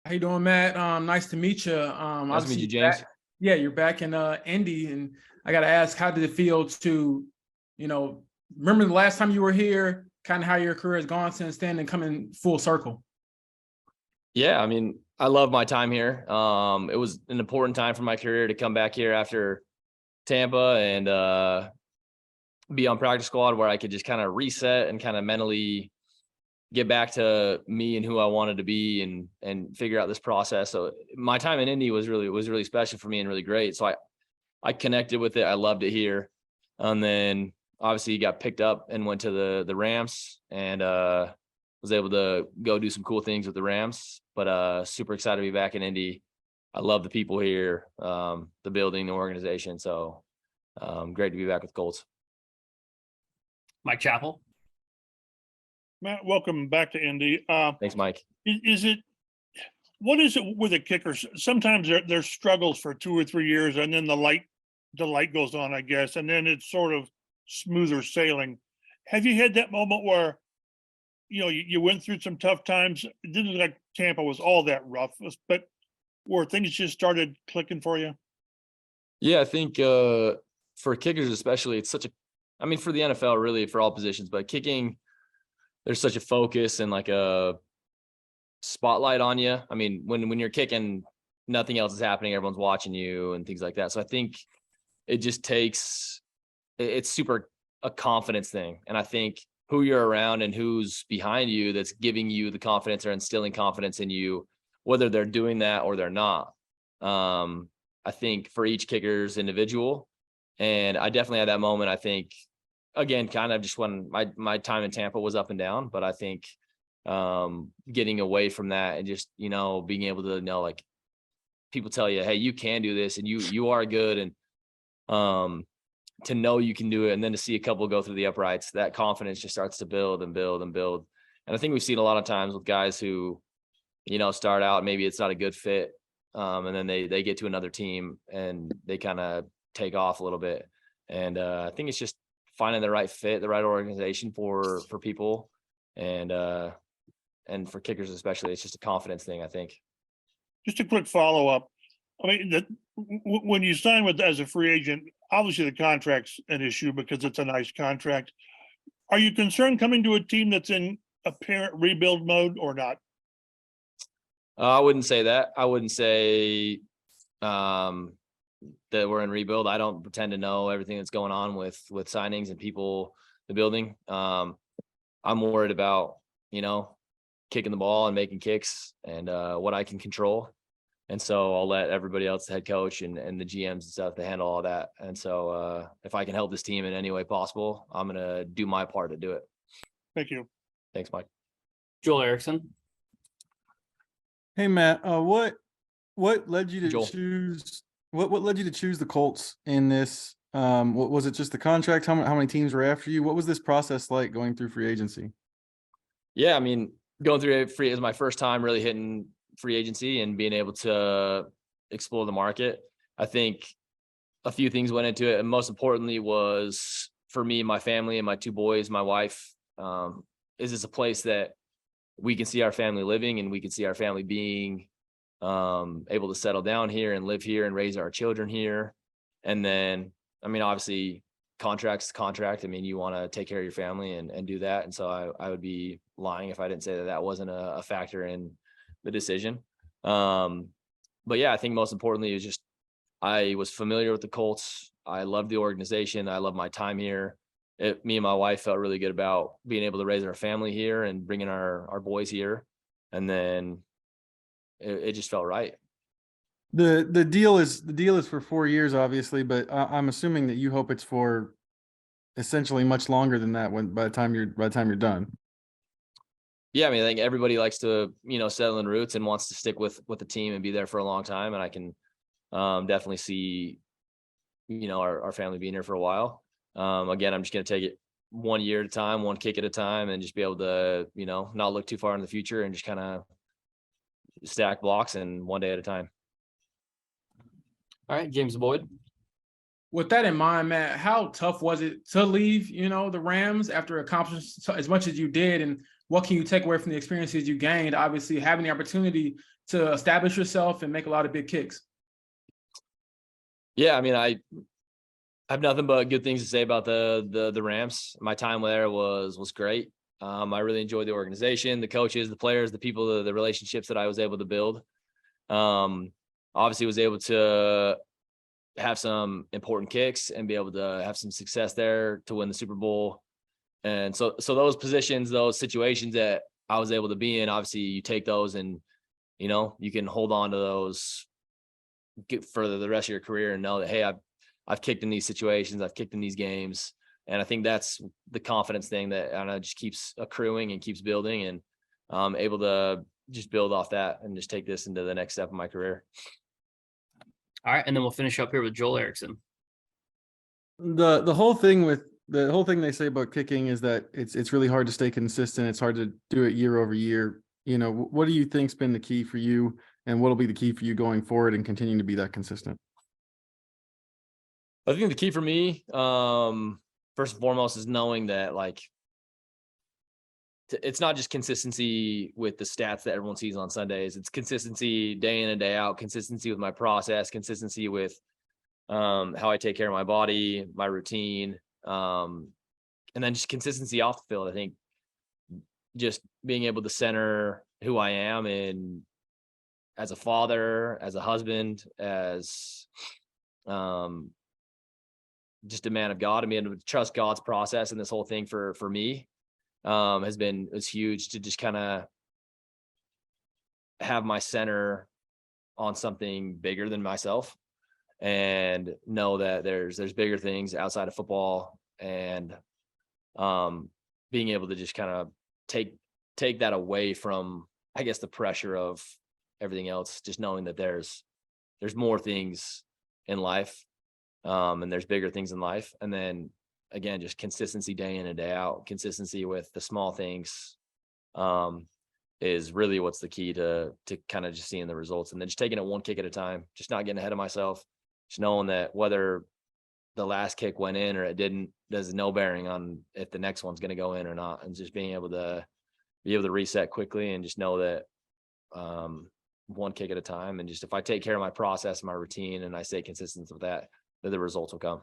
How you doing, Matt? Nice to meet you. Nice to meet you, James. Yeah, you're back in Indy, and I got to ask, how did it feel to, remember the last time you were here? Kind of how your career has gone since then, and coming full circle. Yeah, I mean, I love my time here. It was an important time for my career to come back here after Tampa and be on practice squad where I could just kind of reset and kind of mentally get back to me and who I wanted to be and figure out this process. So my time in Indy was really special for me and really great. So I connected with it. I loved it here. And then obviously got picked up and went to the Rams and was able to go do some cool things with the Rams, but super excited to be back in Indy. I love the people here, the building, the organization. So great to be back with Colts. Mike Chappell. Matt, welcome back to Indy. Thanks, Mike. What is it with the kickers? Sometimes there's struggles for 2 or 3 years, and then the light goes on, I guess, and then it's sort of smoother sailing. Have you had that moment where, you went through some tough times? It didn't look like Tampa was all that rough, but where things just started clicking for you? Yeah, I think for kickers especially, it's for the NFL, really, for all positions, but kicking, there's such a focus and like a spotlight on you. I mean, when you're kicking, nothing else is happening. Everyone's watching you and things like that. So I think it just takes, it's super a confidence thing. And I think who you're around and who's behind you that's giving you the confidence or instilling confidence in you, whether they're doing that or they're not. I think for each kicker's individual. And I definitely had that moment. I think, again, kind of just when my time in Tampa was up and down, but I think getting away from that and just, being able to know, like, people tell you, hey, you can do this and you are good. And to know you can do it. And then to see a couple go through the uprights, that confidence just starts to build and build and build. And I think we've seen a lot of times with guys who, start out, maybe it's not a good fit. And then they get to another team and they kind of take off a little bit. And I think it's just finding the right fit, the right organization for people. And for kickers, especially, it's just a confidence thing, I think. Just a quick follow-up. I mean, when you sign as a free agent, obviously the contract's an issue because it's a nice contract. Are you concerned coming to a team that's in apparent rebuild mode or not? I wouldn't say that. I wouldn't say that we're in rebuild. I don't pretend to know everything that's going on with signings and people, the building. I'm worried about, kicking the ball and making kicks and what I can control. And so I'll let everybody else, the head coach and the GMs and stuff, to handle all that. And so if I can help this team in any way possible, I'm going to do my part to do it. Thank you. Thanks, Mike. Joel Erickson. Hey, Matt, what led you to Joel. choose what led you to choose the Colts in this? What was it, just the contract? How many teams were after you? What was this process like going through free agency? Yeah, I mean, going through free is my first time really hitting free agency and being able to explore the market. I think a few things went into it, and most importantly was for me, my family and my 2 boys, my wife, is this a place that we can see our family living and we can see our family being able to settle down here and live here and raise our children here. And then, I mean, obviously contract's the contract. I mean, you want to take care of your family and do that. And so I would be lying if I didn't say that wasn't a factor in the decision. But yeah, I think most importantly is just, I was familiar with the Colts. I love the organization. I love my time here. Me and my wife felt really good about being able to raise our family here and bringing our boys here. And then it just felt right. The deal is for 4 years, obviously, but I'm assuming that you hope it's for essentially much longer than that by the time you're done. Yeah, I mean, I think everybody likes to, settle in roots and wants to stick with the team and be there for a long time. And I can definitely see, our family being here for a while. Again, I'm just going to take it 1 year at a time, one kick at a time, and just be able to, not look too far in the future and just kind of stack blocks and one day at a time. All right, James Boyd. With that in mind, Matt, how tough was it to leave, the Rams after accomplishing as much as you did? And what can you take away from the experiences you gained? Obviously, having the opportunity to establish yourself and make a lot of big kicks? Yeah, I mean, I have nothing but good things to say about the Rams. My time there was great. I really enjoyed the organization, the coaches, the players, the people, the relationships that I was able to build. Obviously was able to have some important kicks and be able to have some success there to win the Super Bowl. And so those positions, those situations that I was able to be in, obviously you take those and, you know, you can hold on to those get further the rest of your career and know that, hey, I've kicked in these situations, I've kicked in these games. And I think that's the confidence thing that I know just keeps accruing and keeps building, and able to just build off that and just take this into the next step of my career. All right, and then we'll finish up here with Joel Erickson. The whole thing they say about kicking is that it's really hard to stay consistent. It's hard to do it year over year. You know, what do you think's been the key for you, and what'll be the key for you going forward and continuing to be that consistent? I think the key for me, first and foremost, is knowing that, like, it's not just consistency with the stats that everyone sees on Sundays. It's consistency day in and day out, consistency with my process, consistency with how I take care of my body, my routine, and then just consistency off the field. I think just being able to center who I am in as a father, as a husband, as just a man of God, and being able to trust God's process and this whole thing for me was huge, to just kind of have my center on something bigger than myself and know that there's bigger things outside of football, and being able to just kind of take that away from, I guess, the pressure of everything else, just knowing that there's more things in life, and there's bigger things in life. And then again, just consistency day in and day out, consistency with the small things, is really what's the key to kind of just seeing the results, and then just taking it one kick at a time, just not getting ahead of myself, just knowing that whether the last kick went in or it didn't, there's no bearing on if the next one's going to go in or not, and just being able to reset quickly and just know that one kick at a time. And just if I take care of my process, my routine, and I stay consistent with that, the results will come.